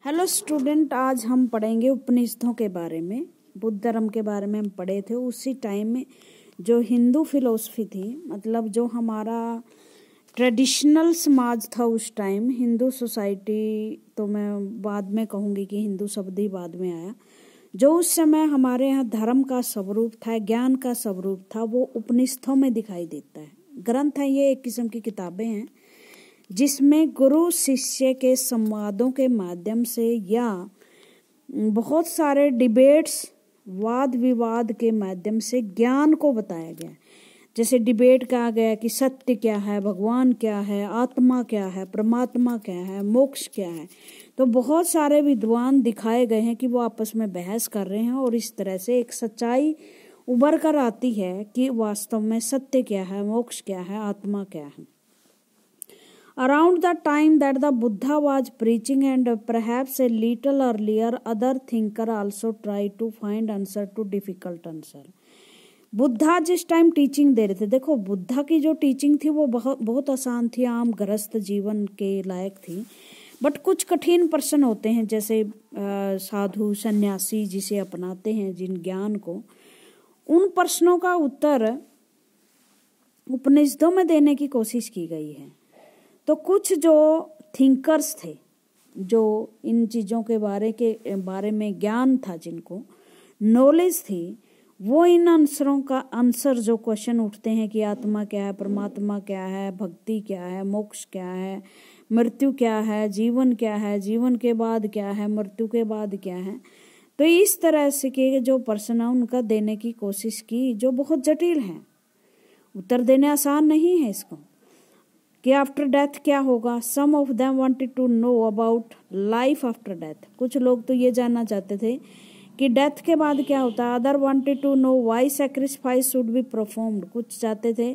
Hello student, आज हम पढ़ेंगे उपनिषदों के बारे में। बुद्ध धर्म के बारे में हम पढ़े थे। उसी टाइम में जो हिंदू फिलोसफी थी, मतलब जो हमारा ट्रेडिशनल समाज था उस टाइम, हिंदू सोसाइटी, तो मैं बाद में कहूँगी कि हिंदू शब्द ही बाद में आया। जो उस समय हमारे यहाँ धर्म का स्वरूप था, ज्ञान का स्वरूप था, वो उपनिषदों में दिखाई देता है। ग्रंथ है, ये एक किस्म की किताबें हैं जिसमें गुरु शिष्य के संवादों के माध्यम से या बहुत सारे डिबेट्स, वाद विवाद के माध्यम से ज्ञान को बताया गया। जैसे डिबेट कहा गया कि सत्य क्या है, भगवान क्या है, आत्मा क्या है, परमात्मा क्या है, मोक्ष क्या है। तो बहुत सारे विद्वान दिखाए गए हैं कि वो आपस में बहस कर रहे हैं और इस तरह से एक सच्चाई उभर कर आती है कि वास्तव में सत्य क्या है, मोक्ष क्या है, आत्मा क्या है। Around the time that the Buddha was preaching and perhaps a little earlier, other thinker also tried to find answer to difficult answer. Buddha जिस टाइम टीचिंग दे रहे थे, देखो बुद्धा की जो टीचिंग थी वो बहुत आसान थी, आम गृहस्थ जीवन के लायक थी। बट कुछ कठिन प्रश्न होते हैं, जैसे साधु सन्यासी जिसे अपनाते हैं जिन ज्ञान को, उन प्रश्नों का उत्तर उपनिषदों में देने की कोशिश की गई है। तो कुछ जो थिंकर्स थे, जो इन चीज़ों के बारे में ज्ञान था, जिनको नॉलेज थी, वो इन आंसर जो क्वेश्चन उठते हैं कि आत्मा क्या है, परमात्मा क्या है, भक्ति क्या है, मोक्ष क्या है, मृत्यु क्या है, जीवन क्या है, जीवन के बाद क्या है, मृत्यु के बाद क्या है। तो इस तरह से के जो प्रश्न है उनका देने की कोशिश की, जो बहुत जटिल है, उत्तर देने आसान नहीं है इसको, कि आफ्टर डेथ क्या होगा। Some of them wanted to know about life after death. कुछ लोग तो ये जानना चाहते थे कि डेथ के बाद क्या होता है। Other wanted to know why sacrifice should be performed. कुछ चाहते थे,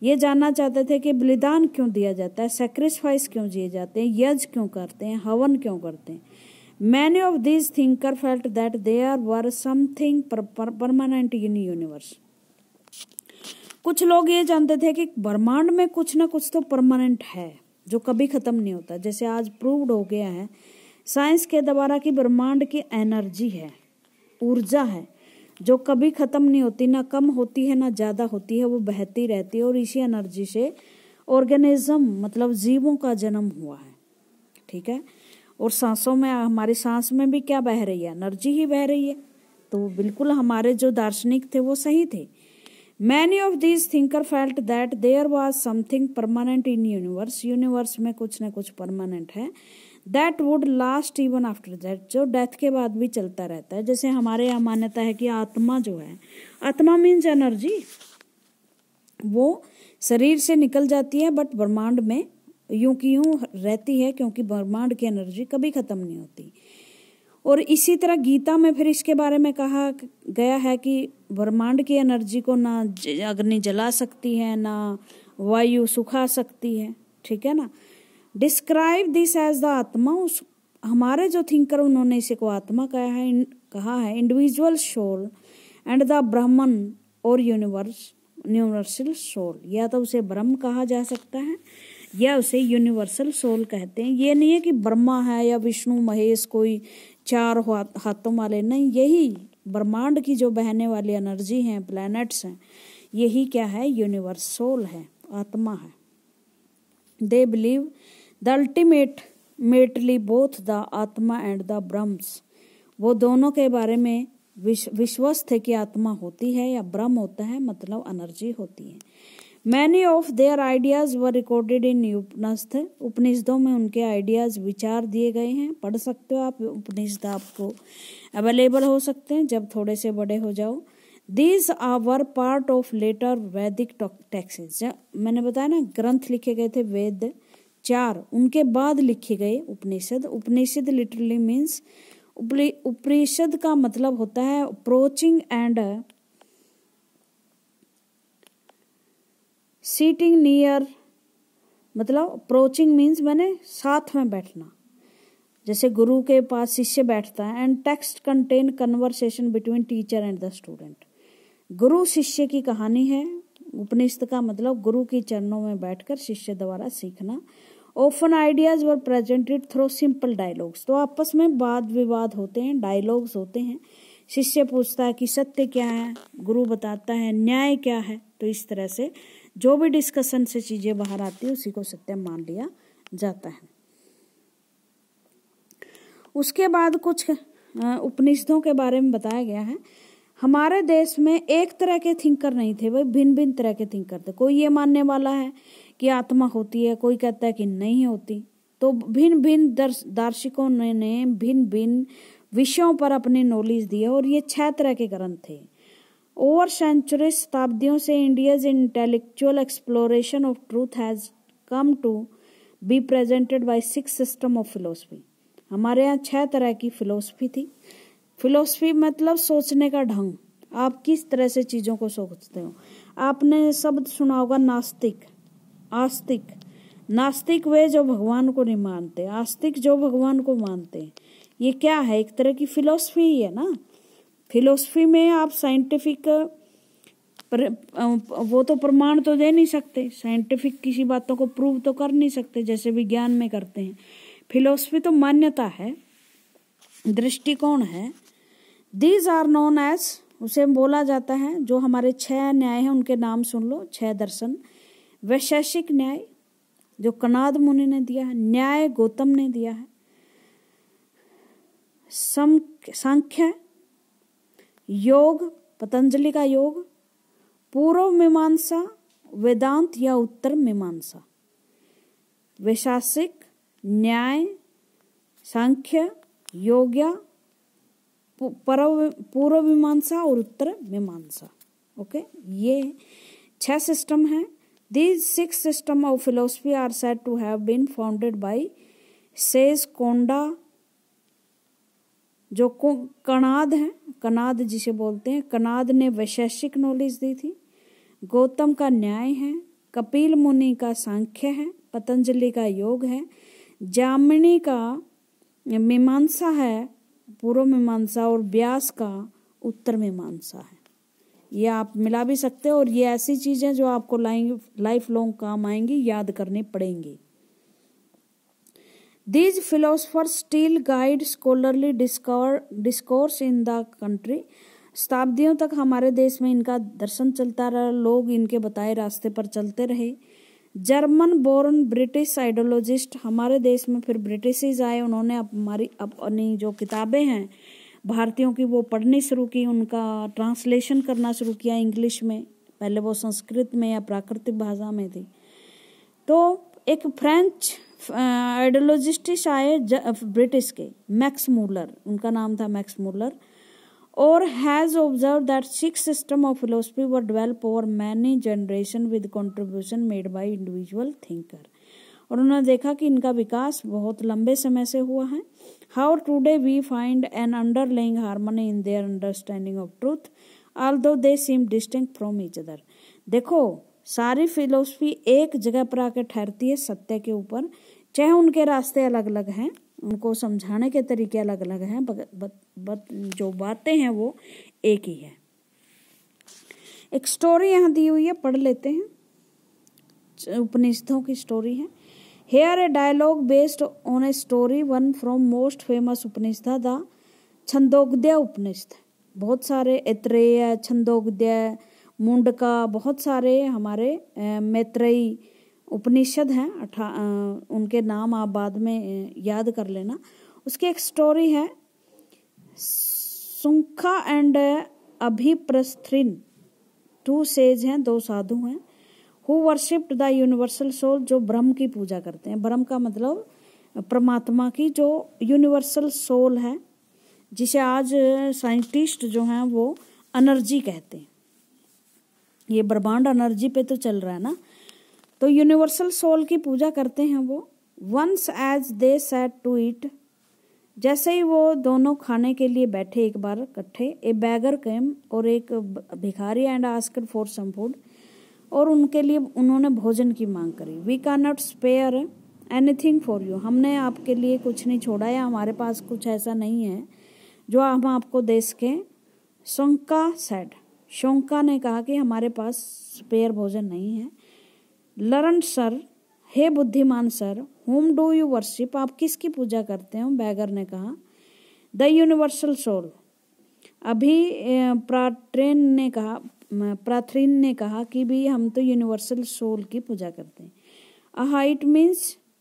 ये जानना चाहते थे कि बलिदान क्यों दिया जाता है, सैक्रिफाइस क्यों दिए जाते हैं, यज्ञ क्यों करते हैं, हवन क्यों करते हैं। Many of these thinker felt that there were something permanent in universe. कुछ लोग ये जानते थे कि ब्रह्मांड में कुछ ना कुछ तो परमानेंट है जो कभी खत्म नहीं होता। जैसे आज प्रूव्ड हो गया है साइंस के द्वारा कि ब्रह्मांड की एनर्जी है, ऊर्जा है, जो कभी खत्म नहीं होती, ना कम होती है ना ज्यादा होती है, वो बहती रहती है। और इसी एनर्जी से ऑर्गेनिज्म, मतलब जीवों का जन्म हुआ है। ठीक है। और सांसों में, हमारी सांस में भी क्या बह रही है, एनर्जी ही बह रही है। तो बिल्कुल हमारे जो दार्शनिक थे वो सही थे। Many of these thinkers felt that there was something permanent in universe. Universe में कुछ न कुछ परमानेंट है, that would last even after that, जो डेथ के बाद भी चलता रहता है। जैसे हमारे यहाँ मान्यता है कि आत्मा जो है, आत्मा मीन्स एनर्जी, वो शरीर से निकल जाती है बट ब्रह्मांड में यूं की यूं रहती है, क्योंकि ब्रह्मांड की एनर्जी कभी खत्म नहीं होती। और इसी तरह गीता में फिर इसके बारे में कहा गया है कि ब्रह्मांड की एनर्जी को ना अग्नि जला सकती है, ना वायु सुखा सकती है। ठीक है ना। डिस्क्राइब दिस एज द आत्मा। उस हमारे जो थिंकर, उन्होंने इसे को आत्मा कहा है इंडिविजुअल सोल एंड द ब्रह्मन और यूनिवर्सल सोल। या तो उसे ब्रह्म कहा जा सकता है या उसे यूनिवर्सल सोल कहते हैं। ये नहीं है कि ब्रह्मा है या विष्णु महेश कोई चार हाथों वाले, नहीं, यही ब्रह्मांड की जो बहने वाली एनर्जी हैं, प्लैनेट्स हैं, यही क्या है, यूनिवर्स सोल है, आत्मा है। They believe the ultimately both the आत्मा एंड द ब्रह्म्स। वो दोनों के बारे में विश्वास थे कि आत्मा होती है या ब्रह्म होता है, मतलब एनर्जी होती है। Many of their ideas were recorded in उपनिषद। उपनिषदों में उनके आइडियाज, विचार दिए गए हैं। पढ़ सकते हो आप, उपनिषद आपको अवेलेबल हो सकते हैं जब थोड़े से बड़े हो जाओ। These were part of later Vedic texts. मैंने बताया ना, ग्रंथ लिखे गए थे वेद 4, उनके बाद लिखे गए उपनिषद। उपनिषद लिटरली मीन्स, उपनिषद का मतलब होता है अप्रोचिंग एंड सीटिंग नियर, मतलब अप्रोचिंग मीन्स मैंने साथ में बैठना, जैसे गुरु के पास शिष्य बैठता है। And text contain conversation between teacher and the student. गुरु शिष्य की कहानी है। उपनिषद का मतलब गुरु के चरणों में बैठकर शिष्य द्वारा सीखना। ऑफन आइडियाज वर प्रेजेंटेड थ्रू सिंपल डायलॉग्स। तो आपस में वाद विवाद होते हैं, डायलॉग्स होते हैं। शिष्य पूछता है कि सत्य क्या है, गुरु बताता है न्याय क्या है। तो इस तरह से जो भी डिस्कशन से चीजें बाहर आती है उसी को सत्य मान लिया जाता है। उसके बाद कुछ उपनिषदों के बारे में बताया गया है। हमारे देश में एक तरह के थिंकर नहीं थे, वह भिन्न भिन्न तरह के थिंकर थे। कोई ये मानने वाला है कि आत्मा होती है, कोई कहता है कि नहीं होती। तो भिन्न भिन्न दार्शनिकों ने भिन्न भिन्न विषयों पर अपनी नॉलेज दी है और ये 6 तरह के ग्रंथ थे। ओवर सेंचुरी, शताब्दियों से India's intellectual exploration of truth has come to be presented by 6 system of philosophy. हमारे यहाँ 6 तरह की फिलोसफी थी। फिलोसफी मतलब सोचने का ढंग, आप किस तरह से चीजों को सोचते हो। आपने शब्द सुना होगा नास्तिक, आस्तिक। नास्तिक वे जो भगवान को नहीं मानते, आस्तिक जो भगवान को मानते हैं। ये क्या है? एक तरह की फिलोसफी ही है ना। फिलोसफी में आप साइंटिफिक वो तो प्रमाण तो दे नहीं सकते, साइंटिफिक किसी बातों को प्रूव तो कर नहीं सकते जैसे विज्ञान में करते हैं। फिलोसफी तो मान्यता है, दृष्टिकोण है। दीज आर नोन एज, उसे बोला जाता है, जो हमारे 6 न्याय हैं उनके नाम सुन लो, 6 दर्शन। वैशेषिक न्याय जो कनाद मुनि ने दिया है, न्याय गौतम ने दिया है, सांख्य, योग पतंजलि का योग, पूर्व मीमांसा वेदांत या उत्तर मीमांसा। वैशेषिक, न्याय, सांख्य, योग्य, पूर्व मीमांसा और उत्तर मीमांसा। ओके, ये 6 सिस्टम हैं। These 6 systems of philosophy are said to have been founded by sage कोंडा, जो कणाद है, कनाद जिसे बोलते हैं, कनाद ने वैशेषिक नॉलेज दी थी। गौतम का न्याय है, कपिल मुनि का सांख्य है, पतंजलि का योग है, जामिनी का मीमांसा है, पूर्व मीमांसा, और व्यास का उत्तर मीमांसा है। ये आप मिला भी सकते हो और ये ऐसी चीजें जो आपको लाइफ लॉन्ग काम आएंगी, याद करनी पड़ेंगी। These philosophers still guide scholarly discourse in the country. शताब्दियों तक हमारे देश में इनका दर्शन चलता रहा, लोग इनके बताए रास्ते पर चलते रहे। जर्मन बोर्न ब्रिटिश आइडियोलॉजिस्ट, हमारे देश में फिर ब्रिटिश आए, उन्होंने अपनी जो किताबें हैं भारतीयों की वो पढ़नी शुरू की, उनका ट्रांसलेशन करना शुरू किया इंग्लिश में। पहले वो संस्कृत में या प्राकृतिक भाषा में थी। तो एक फ्रेंच आइडियोलॉजिस्ट आए ब्रिटिश के, मैक्स मूलर, उनका नाम था मैक्स मूलर, और has observe that 6 system of philosophy were develop over many generation with contribution made by individual thinker. और उन्होंने देखा कि इनका विकास बहुत लंबे समय से हुआ है। How today we find an underlying harmony in their understanding of truth although they seem distinct from each other. देखो, सारी फिलोसफी एक जगह पर आकर ठहरती है सत्य के ऊपर, चाहे उनके रास्ते अलग अलग हैं, उनको समझाने के तरीके अलग अलग हैं, जो बातें हैं वो एक ही है। एक स्टोरी यहाँ दी हुई है, पढ़ लेते हैं। उपनिषदों की स्टोरी है। Here a dialogue based on a story one from most famous Upanishad the Chandogya Upanishad. बहुत सारे ऐतरेय, छंदोग्य, मुंडका, बहुत सारे हमारे मैत्रेयी उपनिषद हैं। उनके नाम आप बाद में याद कर लेना। उसकी एक स्टोरी है, सुंखा एंड अभिप्रस्थिन, 2 सेज हैं, 2 साधु हैं, who worshipped the universal soul, जो ब्रह्म की पूजा करते हैं। ब्रह्म का मतलब परमात्मा की जो यूनिवर्सल सोल है, जिसे आज साइंटिस्ट जो हैं वो एनर्जी कहते हैं। ये ब्रह्मांड एनर्जी पे तो चल रहा है ना, तो यूनिवर्सल सोल की पूजा करते हैं वो। Once as they sat to eat, जैसे ही वो दोनों खाने के लिए बैठे एक बार इकट्ठे, ए बैगर केम, और एक भिखारी, and asked for some food, और उनके लिए उन्होंने भोजन की मांग करी। We can not spare anything for you, हमने आपके लिए कुछ नहीं छोड़ा, या हमारे पास कुछ ऐसा नहीं है जो हम आपको दे सकें। शोंका सेड, शोंका ने कहा कि हमारे पास स्पेयर भोजन नहीं है। लर्न सर, हे बुद्धिमान sir, whom do you worship? आप किसकी पूजा करते हो? बैगर ने कहा द यूनिवर्सल सोल। अभी प्रार्थीन ने कहा कि भी हम तो यूनिवर्सल सोल की पूजा करते हैं। aha, it means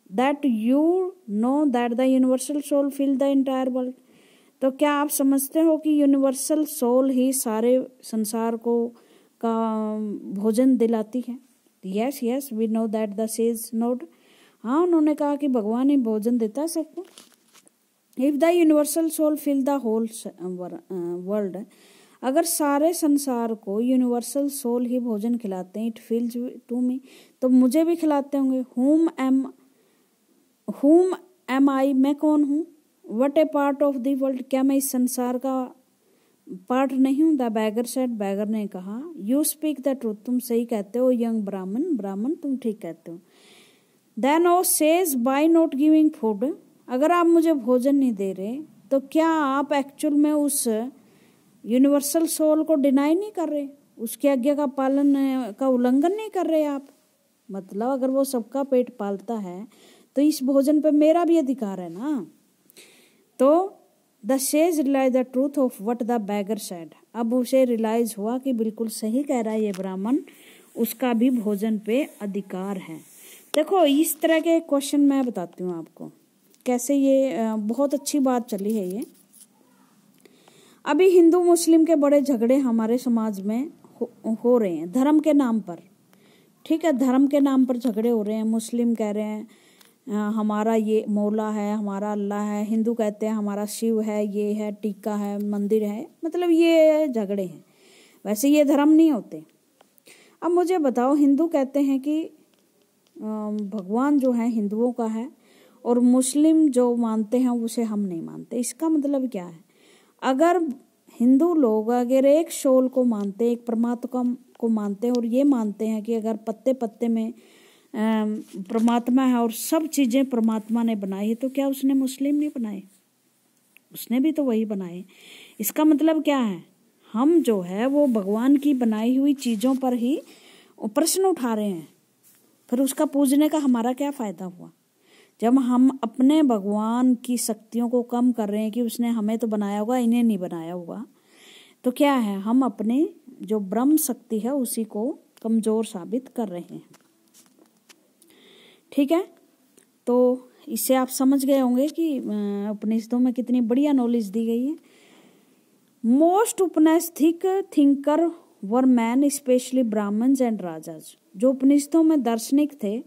that you know that the universal soul fill the entire world। तो क्या आप समझते हो कि यूनिवर्सल सोल ही सारे संसार को का भोजन दिलाती है? Yes yes we know that the sage nod. हाँ, उन्होंने कहा कि भगवान ही भोजन देता है सबको। If the universal soul fill the whole world, अगर सारे संसार को यूनिवर्सल सोल ही भोजन खिलाते हैं, इट फील्स टू मी, तो मुझे भी खिलाते होंगे। whom am I, मैं कौन हूँ? what a part of the world, क्या मैं इस संसार का पार्ट नहीं हूँ? द बैगर सेड, बैगर ने कहा यू स्पीक द ट्रूथ, तुम सही कहते हो। यंग ब्राह्मण, ब्राह्मण तुम ठीक कहते हो। Then O sage by not giving food, अगर आप मुझे भोजन नहीं दे रहे तो क्या आप एक्चुअल में उस यूनिवर्सल सोल को डिनाई नहीं कर रहे, उसकी आज्ञा का पालन का उल्लंघन नहीं कर रहे आप? मतलब अगर वो सबका पेट पालता है तो इस भोजन पर मेरा भी अधिकार है ना। तो the sage realise the truth of what the beggar said, अब उसे रियलाइज हुआ कि बिल्कुल सही कह रहा है ये ब्राह्मण, उसका भी भोजन पे अधिकार है। देखो इस तरह के क्वेश्चन मैं बताती हूँ आपको कैसे, ये बहुत अच्छी बात चली है ये। अभी हिंदू मुस्लिम के बड़े झगड़े हमारे समाज में हो रहे हैं धर्म के नाम पर। ठीक है, धर्म के नाम पर झगड़े हो रहे हैं। मुस्लिम कह रहे हैं हमारा ये मौला है, हमारा अल्लाह है। हिंदू कहते हैं हमारा शिव है, ये है, टीका है, मंदिर है। मतलब ये झगड़े हैं, वैसे ये धर्म नहीं होते। अब मुझे बताओ, हिंदू कहते हैं कि भगवान जो है हिंदुओं का है और मुस्लिम जो मानते हैं उसे हम नहीं मानते। इसका मतलब क्या है? अगर हिंदू लोग अगर एक सोल को मानते हैं, एक परमात्मा को मानते हैं और ये मानते हैं कि अगर पत्ते पत्ते में परमात्मा है और सब चीजें परमात्मा ने बनाई है, तो क्या उसने मुस्लिम नहीं बनाए? उसने भी तो वही बनाए। इसका मतलब क्या है? हम जो है वो भगवान की बनाई हुई चीजों पर ही प्रश्न उठा रहे हैं, फिर उसका पूजने का हमारा क्या फायदा हुआ? जब हम अपने भगवान की शक्तियों को कम कर रहे हैं कि उसने हमें तो बनाया होगा, इन्हें नहीं बनाया होगा, तो क्या है? हम अपने जो ब्रह्म शक्ति है उसी को कमजोर साबित कर रहे हैं। ठीक है, तो इससे आप समझ गए होंगे कि उपनिषदों में कितनी बढ़िया नॉलेज दी गई है। Most Upanishadic thinker were man, specially Brahmins and Rajas. जो उपनिषदों में दार्शनिक थे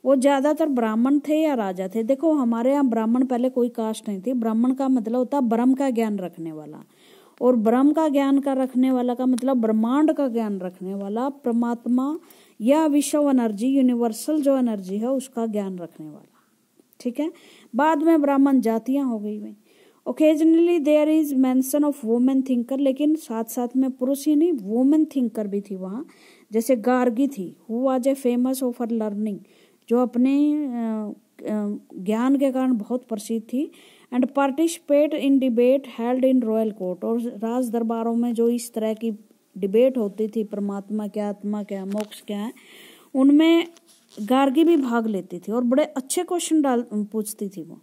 वो ज्यादातर ब्राह्मण थे या राजा थे। देखो हमारे यहाँ ब्राह्मण पहले कोई कास्ट नहीं थी। ब्राह्मण का मतलब होता है ब्रह्म का ज्ञान रखने वाला, और ब्रह्म का ज्ञान का रखने वाला का मतलब ब्रह्मांड का ज्ञान रखने वाला, परमात्मा या विश्व एनर्जी, यूनिवर्सल जो एनर्जी है उसका ज्ञान रखने वाला। ठीक है, बाद में ब्राह्मण जातियां हो गई। Occasionally there is mention of women thinker, लेकिन साथ साथ में पुरुष ही नहीं वुमेन थिंकर भी थी वहाँ। जैसे गार्गी थी, who was a famous of her learning, जो अपने ज्ञान के कारण बहुत प्रसिद्ध थी। And participate in debate held in royal court, और राज दरबारों में जो इस तरह की डिबेट होती थी, परमात्मा क्या, आत्मा क्या, मोक्ष क्या है, उनमें गार्गी भी भाग लेती थी और बड़े अच्छे क्वेश्चन पूछती थी वो।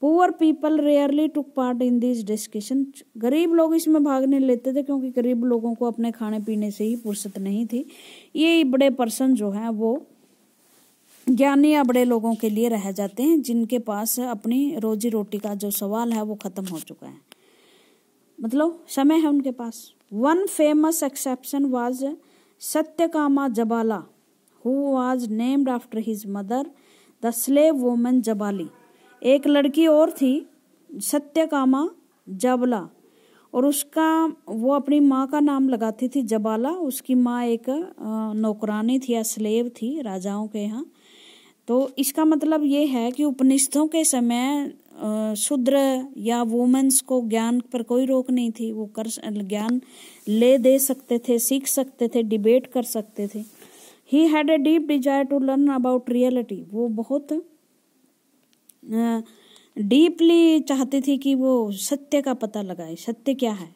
Poor people rarely took part in this discussion, गरीब लोग इसमें भाग नहीं लेते थे क्योंकि गरीब लोगों को अपने खाने पीने से ही फुर्सत नहीं थी। ये बड़े पर्सन जो हैं वो ज्ञानी या बड़े लोगों के लिए रह जाते हैं, जिनके पास अपनी रोजी रोटी का जो सवाल है वो खत्म हो चुका है, मतलब समय है उनके पास। One famous exception was Satyakama Jabala, who was named after his mother the slave woman Jabali. एक लड़की और थी सत्यकामा जबला, और उसका वो अपनी माँ का नाम लगाती थी जबाला। उसकी माँ एक नौकरानी थी या स्लेव थी राजाओं के यहाँ। तो इसका मतलब ये है कि उपनिषदों के समय शूद्र या वुमेन्स को ज्ञान पर कोई रोक नहीं थी। वो ज्ञान ले दे सकते थे, सीख सकते थे, डिबेट कर सकते थे। He had a deep desire to learn about reality, वो बहुत डीपली चाहती थी कि वो सत्य का पता लगाए, सत्य क्या है।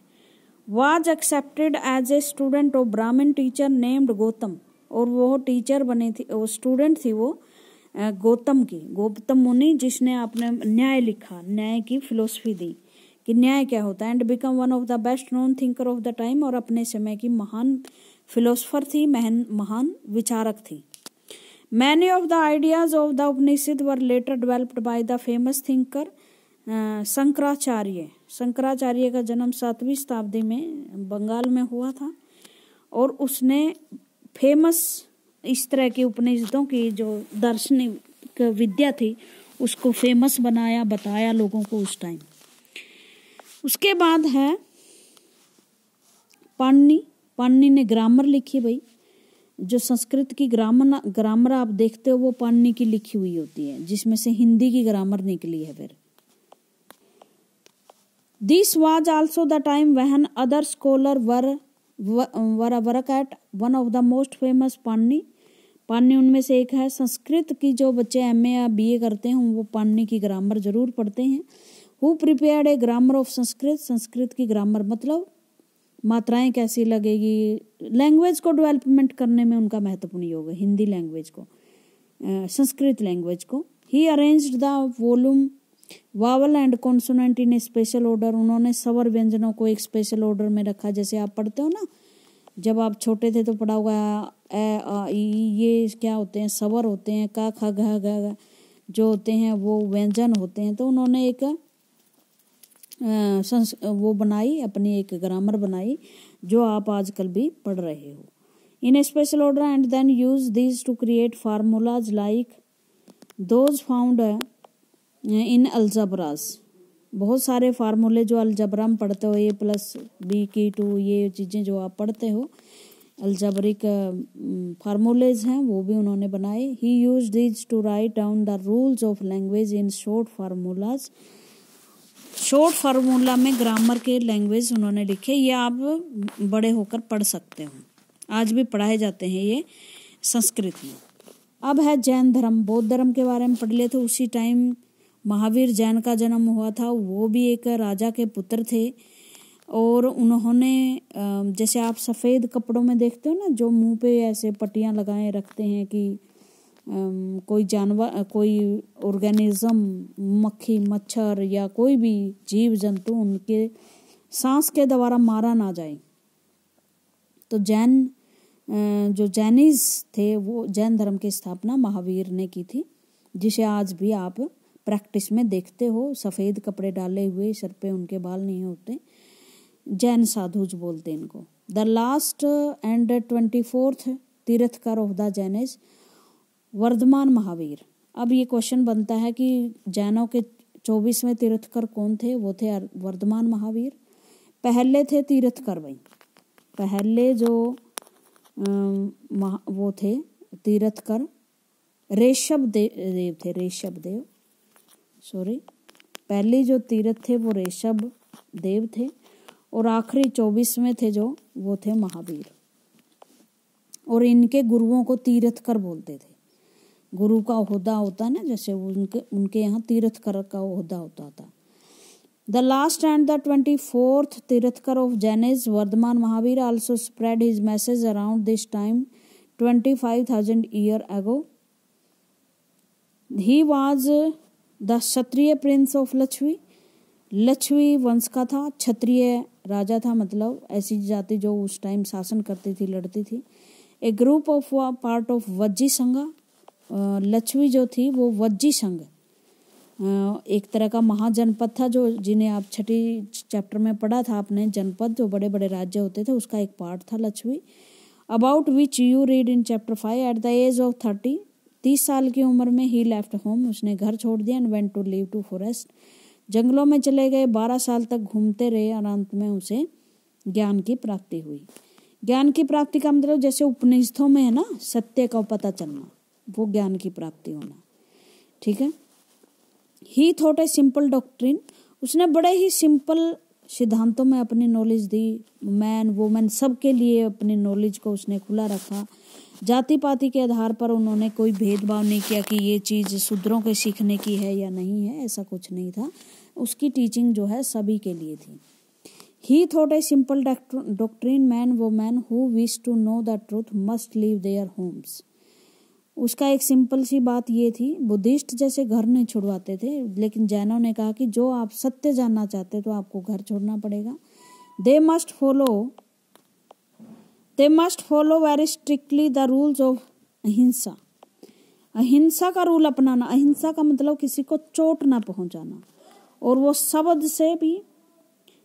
Was accepted as a student of Brahmin teacher named Gautam, और वो टीचर बनी थी, वो स्टूडेंट थी वो गौतम मुनि, जिसने अपने न्याय लिखा, न्याय की फिलोसफी दी कि न्याय क्या होता है, and become one of the best known thinker of the time, और अपने समय की महान फिलोसफर थी, महान विचारक थी। Many of the ideas of the Upanishad were later developed by the famous thinker Shankaracharya. Shankaracharya का जन्म 7वीं शताब्दी में बंगाल में हुआ था, और उसने फेमस इस तरह की उपनिषदों की जो दार्शनिक विद्या थी उसको फेमस बनाया, बताया लोगों को उस टाइम। उसके बाद है पाणिनि ने ग्रामर लिखी। भाई जो संस्कृत की ग्रामर आप देखते हो वो पाणिनि की लिखी हुई होती है, जिसमें से हिंदी की ग्रामर निकली है। फिर this was also the time when other scholar were work at one of the most famous Panini उनमें से एक है। संस्कृत की जो बच्चे MA या BA करते हैं वो पाणिनि की ग्रामर जरूर पढ़ते हैं। Who prepared A grammar of Sanskrit. Sanskrit की ग्रामर मतलब मात्राएं कैसी लगेगी, लैंग्वेज को डेवलपमेंट करने में उनका महत्वपूर्ण योग है, हिंदी लैंग्वेज को, संस्कृत लैंग्वेज को। He arranged the volume vowel and consonant in a special order. उन्होंने स्वर व्यंजनों को एक स्पेशल ऑर्डर में रखा। जैसे आप पढ़ते हो ना, जब आप छोटे थे तो पढ़ा होगा ये क्या होते हैं, स्वर होते हैं, का ख घ जो होते हैं वो व्यंजन होते हैं। तो उन्होंने एक वो बनाई, अपनी एक ग्रामर बनाई जो आप आजकल भी पढ़ रहे हो। In a special order and then use this to create formulas like those found in algebras. बहुत सारे फार्मूले जो अलजबरा में पढ़ते हो, A+B=2, ये चीज़ें जो आप पढ़ते हो अलजबरिक फार्मूलेज हैं, वो भी उन्होंने बनाए। He use this to write down the rules of language in short formulas. Short formula में ग्रामर के लैंग्वेज उन्होंने लिखे। ये आप बड़े होकर पढ़ सकते हो, आज भी पढ़ाए जाते हैं ये संस्कृत में। अब है जैन धर्म। बौद्ध धर्म के बारे में पढ़ लिए थे। उसी टाइम महावीर जैन का जन्म हुआ था। वो भी एक राजा के पुत्र थे, और उन्होंने जैसे आप सफ़ेद कपड़ों में देखते हो ना, जो मुंह पे ऐसे पट्टियां लगाए रखते हैं कि कोई जानवर, कोई ऑर्गेनिज्म, मक्खी, मच्छर या कोई भी जीव जंतु उनके सांस के द्वारा मारा ना जाए। तो जो जैनिज थे वो जैन धर्म की स्थापना महावीर ने की थी, जिसे आज भी आप प्रैक्टिस में देखते हो। सफ़ेद कपड़े डाले हुए, सर पे उनके बाल नहीं होते, जैन साधुज बोलते इनको। The last and 24th Tirthankar of the Jains Vardhaman Mahavir. अब ये क्वेश्चन बनता है कि जैनों के 24वें तीर्थकर कौन थे? वो थे वर्धमान महावीर। पहले थे तीर्थकर। भाई पहले जो वो थे तीर्थकर ऋषभ देव थे। पहले जो तीर्थ थे वो ऋषभ देव थे, और आखिरी 24वें थे जो वो थे महावीर। और इनके गुरुओं को तीर्थकर बोलते थे। गुरु का ओहदा होता है ना, जैसे उनके यहाँ तीर्थकर का ओहदा होता था। The last and the 24th Tirthankar of Jains Vardhaman Mahavir also spread his message around this time 25,000 years ago. He was the Kshatriya prince of लक्ष्मी वंश का था, क्षत्रिय राजा था, मतलब ऐसी जाति जो उस टाइम शासन करती थी, लड़ती थी। A group of part of Vajji Sangh. लक्ष्मी जो थी वो वज्जी संघ एक तरह का महाजनपद था, जो जिन्हें आप छठी चैप्टर में पढ़ा था आपने, जनपद जो बड़े बड़े राज्य होते थे उसका एक पार्ट था Lakshmi. About which you read in chapter 5 at the age of 30 साल की उम्र में ही लेफ्ट होम, उसने घर छोड़ दिया, and went to live to forest, जंगलों में चले गए। 12 साल तक घूमते रहे, और अंत में उसे ज्ञान की प्राप्ति हुई। ज्ञान की प्राप्ति का मतलब जैसे उपनिषदों में है ना, सत्य का पता चलना, वो ज्ञान की प्राप्ति होना। ठीक है। ही थॉट ए सिंपल डॉक्ट्रिन। उसने बड़े ही सिंपल सिद्धांतों में अपनी नॉलेज दी। मैन वुमेन सबके लिए अपनी नॉलेज को उसने खुला रखा। जाति पाति के आधार पर उन्होंने कोई भेदभाव नहीं किया कि ये चीज़ शूद्रों के सीखने की है या नहीं है, ऐसा कुछ नहीं था। उसकी टीचिंग जो है सभी के लिए थी। He thought a simple doctrine man women who wish to know the truth must leave their homes. उसका एक सिंपल सी बात ये थी, बुद्धिस्ट जैसे घर नहीं छुड़वाते थे, लेकिन जैनों ने कहा कि जो आप सत्य जानना चाहते तो आपको घर छोड़ना पड़ेगा। They must follow very strictly the rules of अहिंसा। अहिंसा का रूल अपनाना। अहिंसा का मतलब किसी को चोट ना पहुंचाना, और वो शब्द से भी,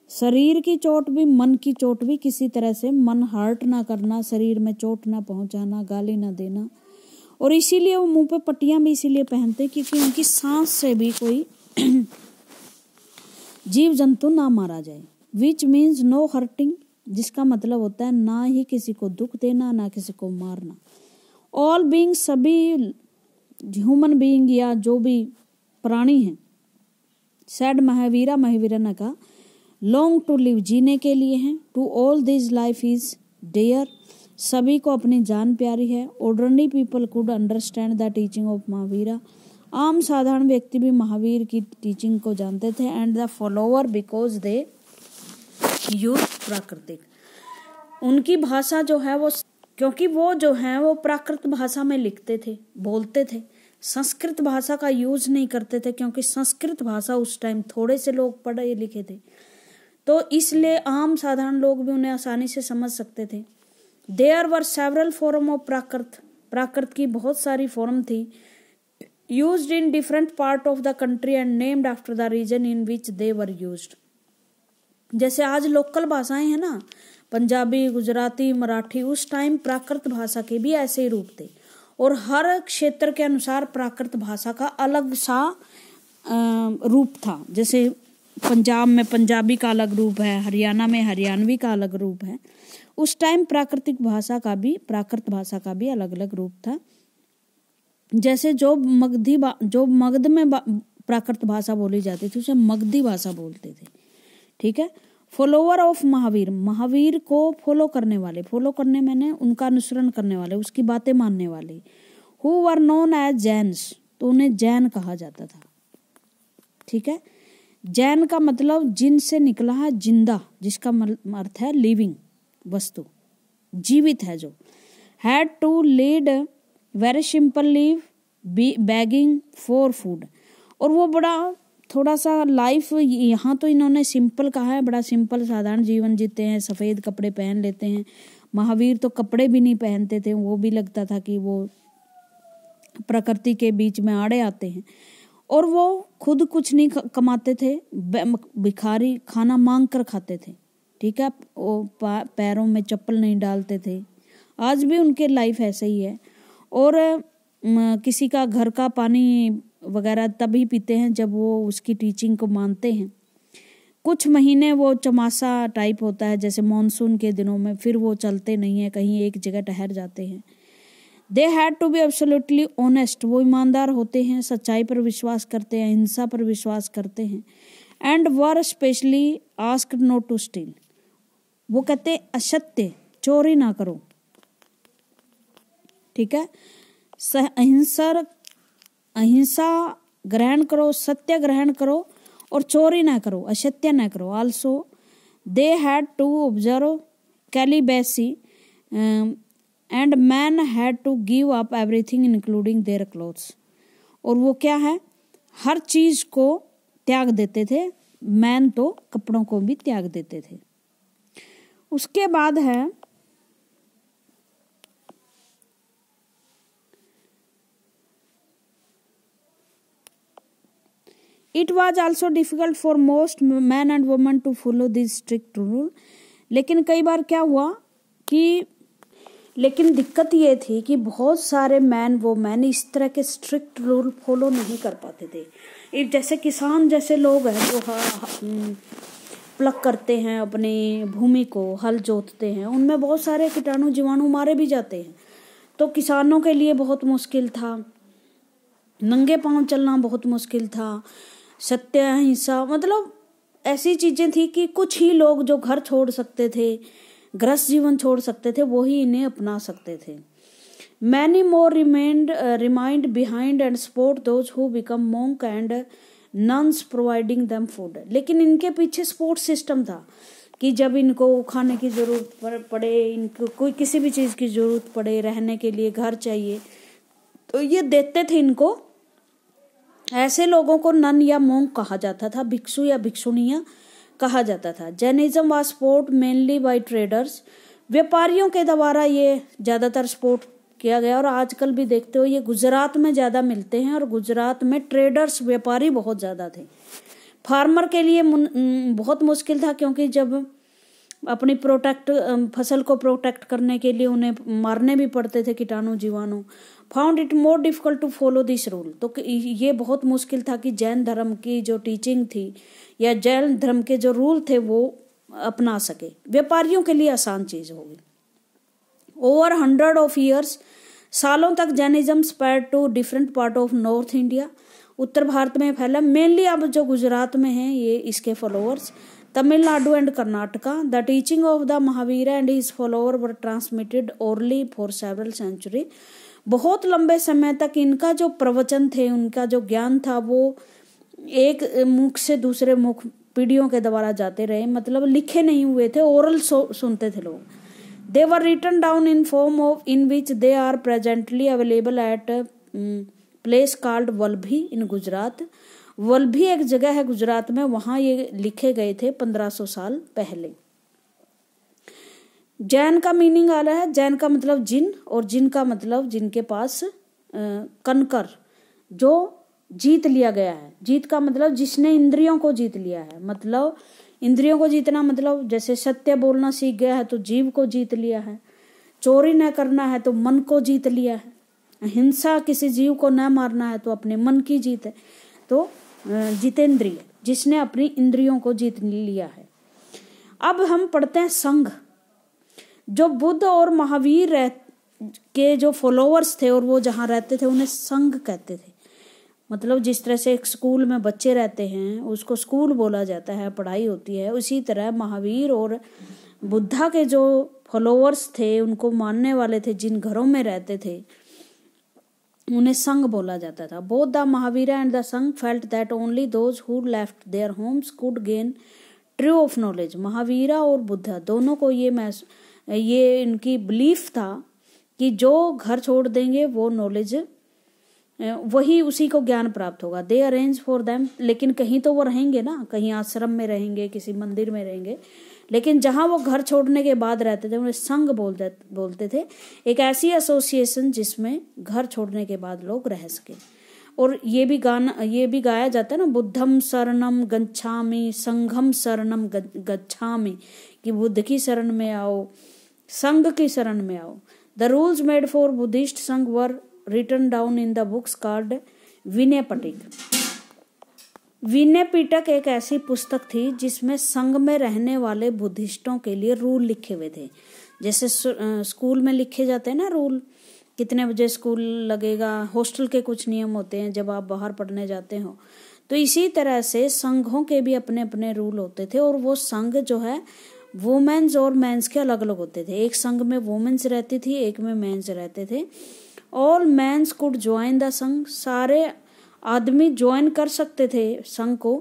शरीर की चोट भी, मन की चोट भी, किसी तरह से मन हर्ट ना करना, शरीर में चोट ना पहुंचाना, गाली ना देना। और इसीलिए वो मुंह पे पट्टियां भी इसीलिए पहनते क्योंकि उनकी सांस से भी कोई जीव जंतु ना मारा जाए। विच मीन्स नो हर्टिंग, जिसका मतलब होता है ना ही किसी को दुख देना, ना किसी को मारना। ऑल बीइंग, सभी ह्यूमन बीइंग या जो भी प्राणी हैं, सैड महावीरा ने कहा, लॉन्ग टू लिव, जीने के लिए हैं। To all this life is dear, सभी को अपनी जान प्यारी है। Ordinary people could understand the teaching of Mahavira, आम साधारण व्यक्ति भी महावीर की टीचिंग को जानते थे। And the follower because they use प्राकृतिक, उनकी भाषा जो है वो, क्योंकि वो जो है वो प्राकृत भाषा में लिखते थे, बोलते थे, संस्कृत भाषा का यूज नहीं करते थे, क्योंकि संस्कृत भाषा उस टाइम थोड़े से लोग पढ़े लिखे थे, तो इसलिए आम साधारण लोग भी उन्हें आसानी से समझ सकते थे। There were several form of Prakrit की बहुत सारी फॉर्म थी, used in different part of the country and named after the region in which they were used. जैसे आज लोकल भाषाएं हैं ना, पंजाबी, गुजराती, मराठी, उस टाइम प्राकृत भाषा के भी ऐसे ही रूप थे, और हर क्षेत्र के अनुसार प्राकृत भाषा का अलग सा रूप था। जैसे पंजाब में पंजाबी का अलग रूप है, हरियाणा में हरियाणवी का अलग रूप है। उस टाइम प्राकृत भाषा का भी अलग अलग रूप था। जैसे जो मगध में प्राकृत भाषा बोली जाती थी उसे मगधी भाषा बोलते थे, ठीक है। फॉलोअर ऑफ महावीर को फॉलो करने मैंने उनका अनुसरण करने वाले, उसकी बातें मानने वाले। Who were known as Jains, तो उन्हें जैन कहा जाता था, ठीक है। जैन का मतलब जिन से निकला है, जिंदा, जिसका अर्थ है लिविंग, वस्तु, जीवित है जो। Had to lead very simple live, begging for food, और वो बड़ा थोड़ा सा लाइफ, यहाँ तो इन्होंने सिंपल कहा है, बड़ा सिंपल साधारण जीवन जीते हैं, सफ़ेद कपड़े पहन लेते हैं। महावीर तो कपड़े भी नहीं पहनते थे, वो भी लगता था कि वो प्रकृति के बीच में आड़े आते हैं। और वो खुद कुछ नहीं कमाते थे, भिखारी खाना मांग कर खाते थे, ठीक है। वो पैरों में चप्पल नहीं डालते थे, आज भी उनके लाइफ ऐसे ही है। और किसी का घर का पानी वगैरह तभी पीते हैं जब वो उसकी टीचिंग को मानते हैं। कुछ महीने वो चमासा टाइप होता है जैसे मॉनसून के दिनों में, फिर वो चलते नहीं है, कहीं एक जगह ठहर जाते हैं। They had to be absolutely honest, वो ईमानदार होते हैं, सच्चाई पर विश्वास करते हैं, हिंसा पर विश्वास करते हैं। And were specially asked not to steal, वो कहते हैं असत्य, चोरी ना करो, ठीक है। अहिंसा ग्रहण करो, सत्य ग्रहण करो, और चोरी ना करो, असत्य ना करो। Also they had to observe celibacy and man had to give up everything including their clothes, और वो क्या है, हर चीज को त्याग देते थे। मैन तो कपड़ों को भी त्याग देते थे। उसके बाद है it was also difficult for most man and woman to follow this strict rule, लेकिन कई बार क्या हुआ कि, लेकिन दिक्कत ये थी कि बहुत सारे मैन इस तरह के स्ट्रिक्ट रूल फॉलो नहीं कर पाते थे। जैसे किसान जैसे लोग हैं जो प्लग करते हैं अपनी भूमि को, हल जोतते हैं, उनमें बहुत सारे कीटाणु जीवाणु मारे भी जाते हैं, तो किसानों के लिए बहुत मुश्किल था, नंगे पांव चलना बहुत मुश्किल था। सत्य अहिंसा मतलब ऐसी चीजें थी कि कुछ ही लोग जो घर छोड़ सकते थे, गृहस्थ जीवन छोड़ सकते थे, वो ही इन्हें अपना सकते थे। Many more remind behind and support those who become monk and nuns providing them food, लेकिन इनके पीछे सपोर्ट सिस्टम था कि जब इनको खाने की जरूरत पड़े, इनको कोई किसी भी चीज की जरूरत पड़े, रहने के लिए घर चाहिए, तो ये देते थे इनको। ऐसे लोगों को नन या मोंक कहा जाता था, भिक्षु या भिक्षुणियां कहा जाता था। Jainism was support mainly by traders, व्यापारियों के द्वारा ये ज्यादातर सपोर्ट किया गया। और आजकल भी देखते हो ये गुजरात में ज्यादा मिलते हैं, और गुजरात में ट्रेडर्स व्यापारी बहुत ज्यादा थे। फार्मर के लिए बहुत मुश्किल था, क्योंकि जब अपनी फसल को प्रोटेक्ट करने के लिए उन्हें मारने भी पड़ते थे कीटाणु जीवाणु। Found it more difficult to follow this rule, तो ये बहुत मुश्किल था कि जैन धर्म की जो टीचिंग थी या जैन धर्म के जो रूल थे वो अपना सके। व्यापारियों के लिए आसान चीज होगी। ओवर 100 ऑफ ईयर्स, सालों तक Jainism spread to different part of north India, उत्तर भारत में फैला। मेनली अब जो गुजरात में है ये इसके followers, Tamil Nadu and Karnataka. The teaching of the Mahavir and his follower were transmitted orally for several century. बहुत लंबे समय तक इनका जो प्रवचन थे, उनका जो ज्ञान था, वो एक मुख से दूसरे मुख पीढ़ियों के द्वारा जाते रहे, मतलब लिखे नहीं हुए थे, ओरल सुनते थे लोग। They were written down in form of in which they are presently available at place called वल्भी in Gujarat. वल्भी एक जगह है गुजरात में, वहां ये लिखे गए थे 1500 साल पहले। जैन का मीनिंग आ रहा है, जैन का मतलब जिन, और जिन का मतलब जिनके पास कनकर, जो जीत लिया गया है। जीत का मतलब जिसने इंद्रियों को जीत लिया है, मतलब इंद्रियों को जीतना मतलब जैसे सत्य बोलना सीख गया है तो जीव को जीत लिया है, चोरी न करना है तो मन को जीत लिया है, हिंसा किसी जीव को न मारना है तो अपने मन की जीत है। तो जितेंद्रिय, जिसने अपनी इंद्रियों को जीत लिया है। अब हम पढ़ते हैं संघ। जो बुद्ध और महावीर के जो फॉलोअर्स थे और वो जहाँ रहते थे उन्हें संघ कहते थे। मतलब जिस तरह से एक स्कूल में बच्चे रहते हैं उसको स्कूल बोला जाता है, पढ़ाई होती है, उसी तरह महावीर और बुद्धा के जो फॉलोअर्स थे, उनको मानने वाले थे, जिन घरों में रहते थे, उन्हें संघ बोला जाता था। Both the Mahavir and the Sangh felt that only those who left their homes could gain true of knowledge. Mahavira और बुद्धा दोनों को ये इनकी बिलीफ था कि जो घर छोड़ देंगे वो नॉलेज, वही उसी को ज्ञान प्राप्त होगा। दे अरेंज फॉर देम, लेकिन कहीं तो वो रहेंगे ना, कहीं आश्रम में रहेंगे, किसी मंदिर में रहेंगे, लेकिन जहां वो घर छोड़ने के बाद रहते थे उन्हें संघ बोलते थे। एक ऐसी एसोसिएशन जिसमें घर छोड़ने के बाद लोग रह सके। और ये भी गाया जाता है ना, बुद्धम शरणम गच्छामि संघम शरणम गच्छामि, कि बुद्ध की शरण में आओ, संघ की शरण में आओ। The rules made for Buddhist संघ वर written down in the books called Vinaya Pitaka. Vinaya Pitaka एक ऐसी पुस्तक थी जिसमें संघ में रहने वाले बुद्धिस्टों के लिए रूल लिखे हुए थे। जैसे स्कूल में लिखे जाते हैं ना रूल, कितने बजे स्कूल लगेगा, हॉस्टल के कुछ नियम होते हैं जब आप बाहर पढ़ने जाते हो, तो इसी तरह से संघों के भी अपने अपने रूल होते थे। और वो संघ जो है वुमेन्स और मेंस के अलग अलग होते थे। एक संघ में वुमेन्स रहती थी, एक में मेंस रहते थे। All men's could join the Sangh, सारे आदमी ज्वाइन कर सकते थे संघ को,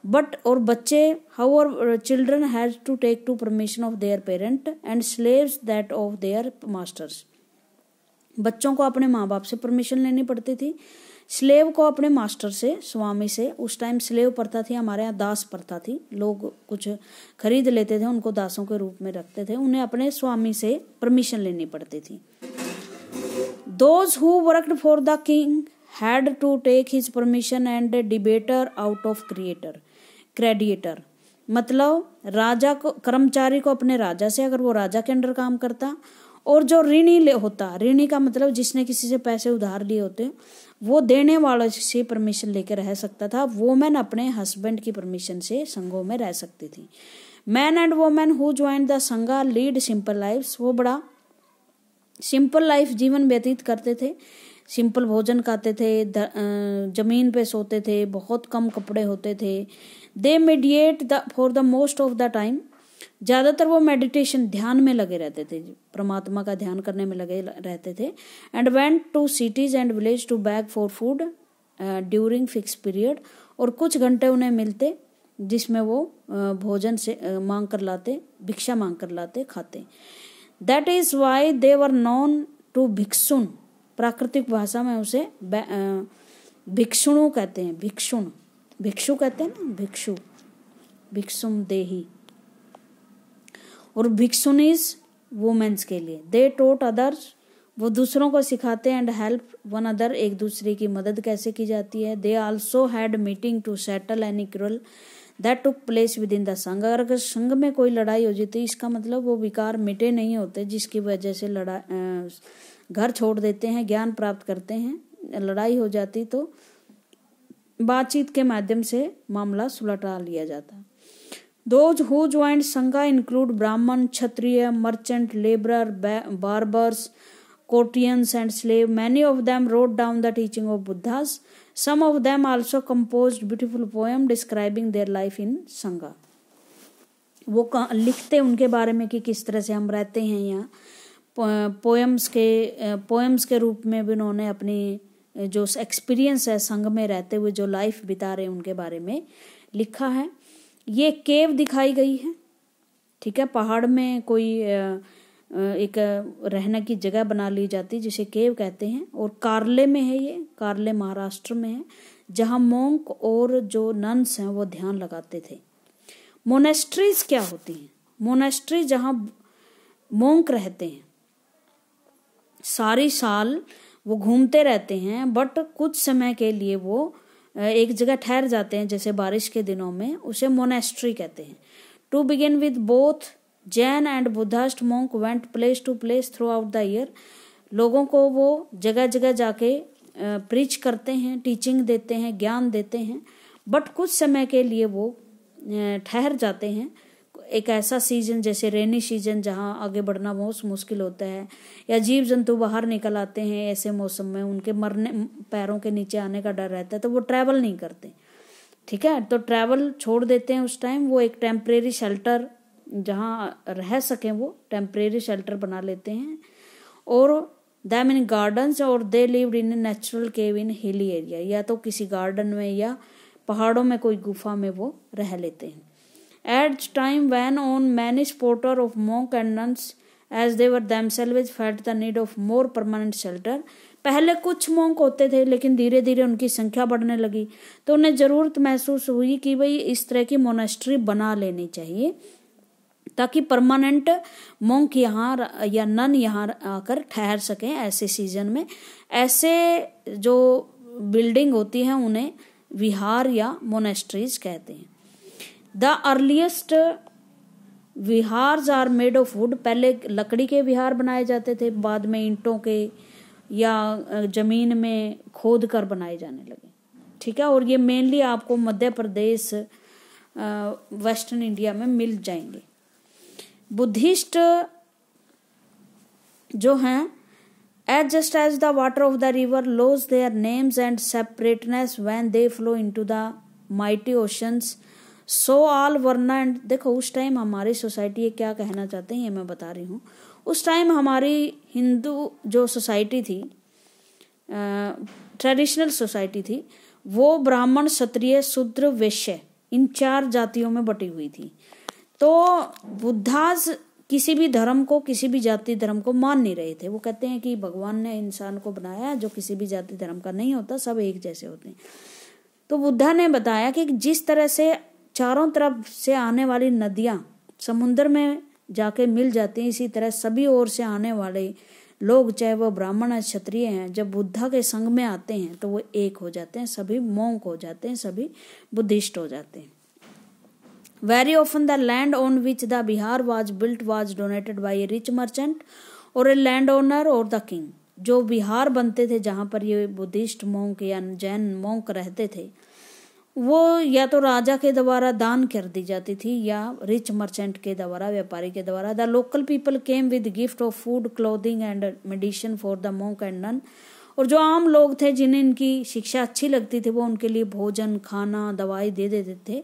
बट और बच्चे however children had to take to permission of their parent and slaves that of their masters. बच्चों को अपने माँ बाप से परमिशन लेनी पड़ती थी, स्लेव को अपने मास्टर से, स्वामी से। उस टाइम स्लेव प्रथा थी, हमारे यहाँ दास प्रथा थी। लोग कुछ खरीद लेते थे, उनको दासों के रूप में रखते थे, उन्हें अपने स्वामी से परमिशन लेनी पड़ती थी। Those who worked for the king had to take his permission and debater out of creditor। मतलब राजा को, कर्मचारी को अपने राजा से, अगर वो राजा के अंडर काम करता, और जो ऋणी होता, ऋणी का मतलब जिसने किसी से पैसे उधार लिए होते, वो देने वालों से परमिशन लेकर रह सकता था। वोमेन अपने हस्बैंड की परमिशन से संघों में रह सकती थी। Man and women who joined the संघा लीड सिंपल लाइफ्स, वो बड़ा सिंपल लाइफ जीवन व्यतीत करते थे। सिंपल भोजन खाते थे, जमीन पे सोते थे, बहुत कम कपड़े होते थे। They mediate for the most of the time, ज्यादातर वो मेडिटेशन, ध्यान में लगे रहते थे, परमात्मा का ध्यान करने में लगे रहते थे। And went to cities and village to beg for food during fix period, और कुछ घंटे उन्हें मिलते जिसमें वो भोजन से मांग कर लाते, भिक्षा मांग कर लाते, खाते। That is why they were known to भिक्षुन। प्राकृतिक भाषा में उसे भिक्षुणु कहते हैं। भिक्षु कहते हैं ना, भिक्षुम देही। और भिक्षुनीज वुमेन्स के लिए। दे टोट अदर्स, वो दूसरों को सिखाते हैं। एंड हेल्प वन अदर, एक दूसरे की मदद कैसे की जाती है। They also had meeting to settle any quarrel that took place within the Sangh. अगर संघ में कोई लड़ाई हो जाती, इसका मतलब वो विकार मिटे नहीं होते जिसकी वजह से घर छोड़ देते हैं, ज्ञान प्राप्त करते हैं। लड़ाई हो जाती तो बातचीत के माध्यम से मामला सुलझा लिया जाता। Those who joined Sangha include Brahman, Kshatriya, merchant, laborer, barbers, courtiers and slave. Many of them wrote down the teaching of Buddhas. Some of them also composed beautiful poems describing their life in Sangha. वो लिखते उनके बारे में कि किस तरह से हम रहते हैं यहाँ। पोएम्स के रूप में भी उन्होंने अपनी जो एक्सपीरियंस है संघ में रहते हुए, जो लाइफ बिता रहे उनके बारे में लिखा है। ये केव दिखाई गई है, ठीक है। पहाड़ में कोई एक रहने की जगह बना ली जाती जिसे केव कहते हैं। और कार्ले में है, ये कार्ले महाराष्ट्र में है, जहाँ मोंक और जो नन्स हैं वो ध्यान लगाते थे। मोनेस्ट्रीज क्या होती हैं? मोनेस्ट्री जहाँ मोंक रहते हैं, सारी साल वो घूमते रहते हैं, बट कुछ समय के लिए वो एक जगह ठहर जाते हैं, जैसे बारिश के दिनों में, उसे मोनेस्ट्री कहते हैं। To begin with both Jain and Buddhist monk went place to place throughout the year. लोगों को वो जगह जगह जाके प्रीच करते हैं, टीचिंग देते हैं, ज्ञान देते हैं, बट कुछ समय के लिए वो ठहर जाते हैं। एक ऐसा सीजन जैसे रेनी सीजन जहाँ आगे बढ़ना बहुत मुश्किल होता है, या जीव जंतु बाहर निकल आते हैं ऐसे मौसम में, उनके मरने, पैरों के नीचे आने का डर रहता है, तो वो ट्रैवल नहीं करते, ठीक है। तो ट्रैवल छोड़ देते हैं उस टाइम। वो एक टेम्परेरी शेल्टर जहाँ रह सकें वो टेम्परेरी शेल्टर बना लेते हैं। और दैम इन गार्डन्स, और they lived in natural cave in hilly area, या तो किसी गार्डन में या पहाड़ों में कोई गुफा में वो रह लेते हैं। At time when on many supporters of monks and nuns as they were themselves felt the need of more permanent shelter. पहले कुछ मोंक होते थे, लेकिन धीरे धीरे उनकी संख्या बढ़ने लगी, तो उन्हें जरूरत महसूस हुई कि भाई इस तरह की मोनेस्ट्री बना लेनी चाहिए ताकि परमानेंट मोंक यहाँ या नन यहाँ आकर ठहर सकें ऐसे सीजन में। ऐसे जो बिल्डिंग होती हैं उन्हें विहार या मोनेस्ट्रीज कहते हैं। The earliest viharas are made of wood. पहले लकड़ी के विहार बनाए जाते थे, बाद में ईंटों के या जमीन में खोद कर बनाए जाने लगे, ठीक है। और ये मेनली आपको मध्य प्रदेश, वेस्टर्न इंडिया में मिल जाएंगे। बुद्धिस्ट जो हैं, as just as the water of the river lose their names and separateness when they flow into the mighty oceans, so all वर्ना एंड। देखो उस टाइम हमारी सोसाइटी, ये क्या कहना चाहते हैं ये मैं बता रही हूँ। उस टाइम हमारी हिंदू जो सोसाइटी थी, ट्रेडिशनल सोसाइटी थी, वो ब्राह्मण, क्षत्रिय, शूद्र, वैश्य, इन 4 जातियों में बटी हुई थी। तो बुद्धास किसी भी धर्म को, किसी भी जाति धर्म को मान नहीं रहे थे। वो कहते हैं कि भगवान ने इंसान को बनाया जो किसी भी जाति धर्म का नहीं होता, सब एक जैसे होते हैं। तो बुद्धा ने बताया कि जिस तरह से चारों तरफ से आने वाली नदियां समुद्र में जाके मिल जाती हैं, इसी तरह सभी ओर से आने वाले लोग, चाहे वो ब्राह्मण है, क्षत्रिय हैं, जब बुद्धा के संग में आते हैं तो वो एक हो जाते हैं, सभी मोंक हो जाते हैं, सभी बुद्धिस्ट हो जाते हैं। Very often the land on which the Bihar was built was donated bye A rich merchant और ए लैंड ओनर और द किंग। जो बिहार बनते थे जहाँ पर ये बुद्धिस्ट मोंक या जैन मोंक रहते थे, वो या तो राजा के द्वारा दान कर दी जाती थी या रिच मर्चेंट के द्वारा, व्यापारी के द्वारा। The local people came with gift of food, clothing and medicine for the monk and nun. और जो आम लोग थे जिन्हें इनकी शिक्षा अच्छी लगती थी, वो उनके लिए भोजन, खाना, दवाई दे देते थे।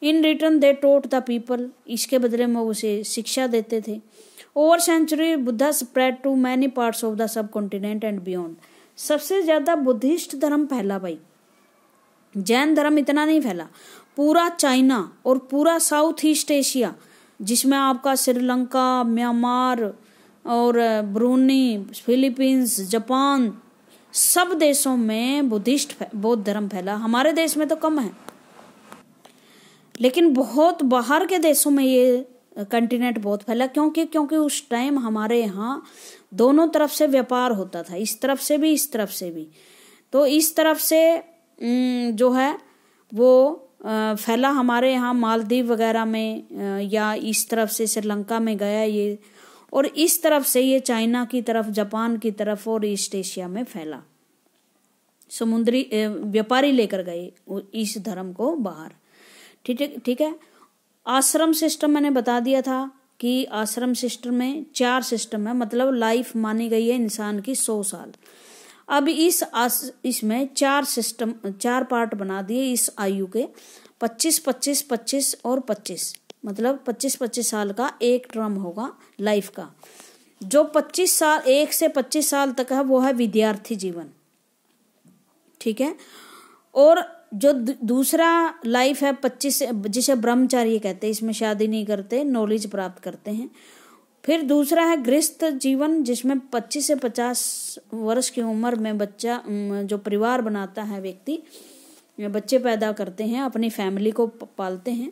In return they taught the people, इसके बदले में उसे शिक्षा देते थे। Over century Buddha spread to many parts of the subcontinent and beyond. सबसे ज्यादा बुद्धिस्ट धर्म फैला भाई, जैन धर्म इतना नहीं फैला। पूरा चाइना और पूरा साउथ ईस्ट एशिया, जिसमें आपका श्रीलंका, म्यांमार और ब्रूनी, फिलीपींस, जापान, सब देशों में बौद्ध धर्म फैला। हमारे देश में तो कम है, लेकिन बहुत बाहर के देशों में ये कंटिनेंट बहुत फैला। क्योंकि उस टाइम हमारे यहाँ दोनों तरफ से व्यापार होता था, इस तरफ से भी इस तरफ से भी। तो इस तरफ से जो है वो फैला हमारे यहाँ मालदीव वगैरह में, या इस तरफ से श्रीलंका में गया ये, और इस तरफ से ये चाइना की तरफ, जापान की तरफ और ईस्ट एशिया में फैला। समुद्री व्यापारी लेकर गए इस धर्म को बाहर। ठीक है। आश्रम सिस्टम मैंने बता दिया था कि आश्रम सिस्टम में 4 सिस्टम है, मतलब लाइफ मानी गई है इंसान की 100 साल। अब इसमें 4 पार्ट बना दिए इस आयु के, 25, 25, 25 और 25, मतलब 25-25 साल का एक टर्म होगा लाइफ का। जो 25 साल 1 से 25 साल तक है वो है विद्यार्थी जीवन। ठीक है। और जो दूसरा लाइफ है 25, जिसे ब्रह्मचारी कहते हैं, इसमें शादी नहीं करते, नॉलेज प्राप्त करते हैं। फिर दूसरा है गृहस्थ जीवन, जिसमें 25 से 50 वर्ष की उम्र में बच्चा जो परिवार बनाता है, व्यक्ति बच्चे पैदा करते हैं, अपनी फैमिली को पालते हैं।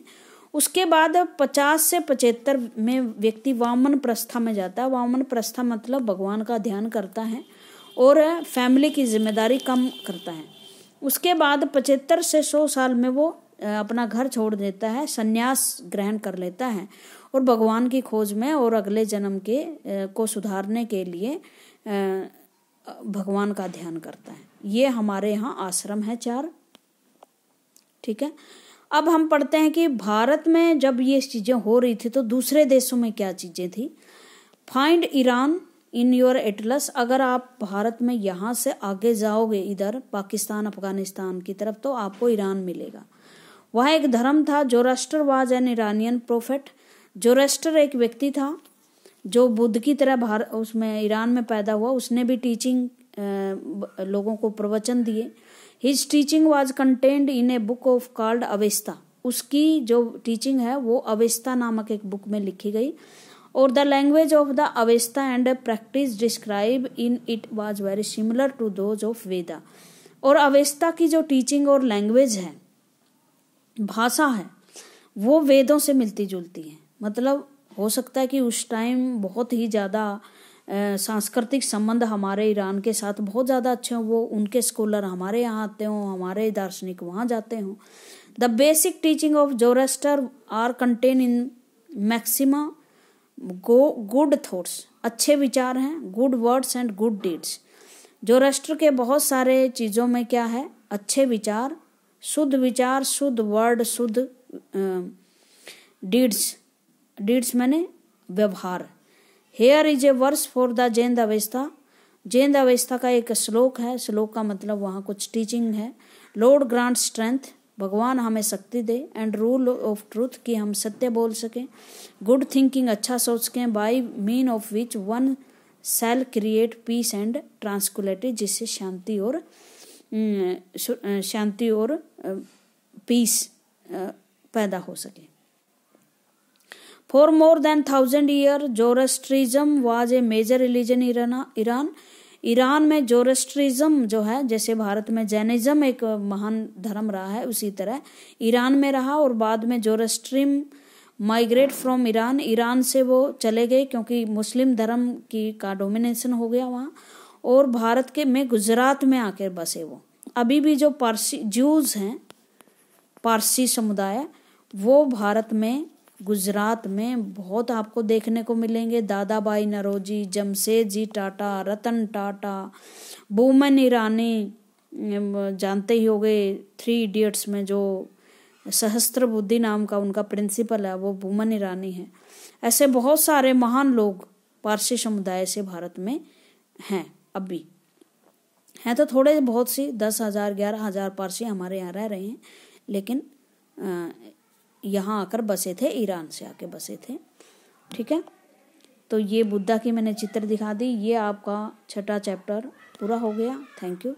उसके बाद 50 से 75 में व्यक्ति वामन प्रस्था में जाता है। वामन प्रस्था मतलब भगवान का ध्यान करता है और फैमिली की जिम्मेदारी कम करता है। उसके बाद 75 से 100 साल में वो अपना घर छोड़ देता है, संन्यास ग्रहण कर लेता है और भगवान की खोज में और अगले जन्म को सुधारने के लिए भगवान का ध्यान करता है। ये हमारे यहाँ आश्रम है 4। ठीक है। अब हम पढ़ते हैं कि भारत में जब ये चीजें हो रही थी तो दूसरे देशों में क्या चीजें थी। Find Iran in your Atlas. अगर आप भारत में यहाँ से आगे जाओगे इधर पाकिस्तान अफगानिस्तान की तरफ तो आपको ईरान मिलेगा। वह एक धर्म था, Zoroaster was an Iranian prophet. Zoroaster एक व्यक्ति था जो बुद्ध की तरह उसमें ईरान में पैदा हुआ। उसने भी टीचिंग लोगों को प्रवचन दिए। His teaching was contained in a book of called Avesta. उसकी जो टीचिंग है वो अवेस्ता नामक एक बुक में लिखी गई। और the language of the Avesta and practice describe in it was very similar to those of Veda. और अवेस्ता की जो टीचिंग और लैंग्वेज है, भाषा है, वो वेदों से मिलती जुलती है। मतलब हो सकता है कि उस टाइम बहुत ही ज़्यादा सांस्कृतिक संबंध हमारे ईरान के साथ बहुत ज़्यादा अच्छे हों, वो उनके स्कॉलर हमारे यहाँ आते हों, हमारे दार्शनिक वहाँ जाते हों। The basic teaching of Zoroaster are contain in maxima good thoughts. अच्छे विचार हैं, good words and good deeds. Zoroaster के बहुत सारे चीज़ों में क्या है, अच्छे विचार, शुद्ध वर्ड, शुद्ध डीड्स मैंने व्यवहार। Here is a verse for the Zend Avesta. Zend Avesta का एक श्लोक है, श्लोक का मतलब वहाँ कुछ टीचिंग है। लॉर्ड ग्रांट स्ट्रेंथ, भगवान हमें शक्ति दे, एंड रूल ऑफ ट्रूथ, कि हम सत्य बोल सकें। गुड थिंकिंग, अच्छा सोच सकें, by mean of which one shall create peace and tranquillity, जिससे शांति और पीस पैदा हो सके। For more than 1000 years, Zoroastrianism was a major religion Iran. Iran में जोरोस्ट्रिज्म जो है, जैसे भारत में जैनिज्म एक महान धर्म रहा है, उसी तरह ईरान में रहा। और बाद में Zoroastrian migrate from Iran, Iran से वो चले गए क्योंकि मुस्लिम धर्म का डोमिनेशन हो गया वहाँ। और भारत के में गुजरात में आकर बसे वो। अभी भी जो पारसी ज्यूज हैं, पारसी समुदाय, वो भारत में गुजरात में बहुत आपको देखने को मिलेंगे। दादा भाई नौरोजी, जमशेद जी टाटा, रतन टाटा, बोमन ईरानी, जानते ही होंगे 3 इडियट्स में जो सहस्त्र बुद्धि नाम का उनका प्रिंसिपल है, वो बोमन ईरानी है। ऐसे बहुत सारे महान लोग पारसी समुदाय से भारत में हैं। अब भी हैं तो थोड़े बहुत सी 10,000 11,000 पारसी हमारे यहाँ रह रहे हैं, लेकिन यहाँ आकर बसे थे, ईरान से आके बसे थे। ठीक है। तो ये बुद्धा की मैंने चित्र दिखा दी। ये आपका 6ठा चैप्टर पूरा हो गया। Thank you.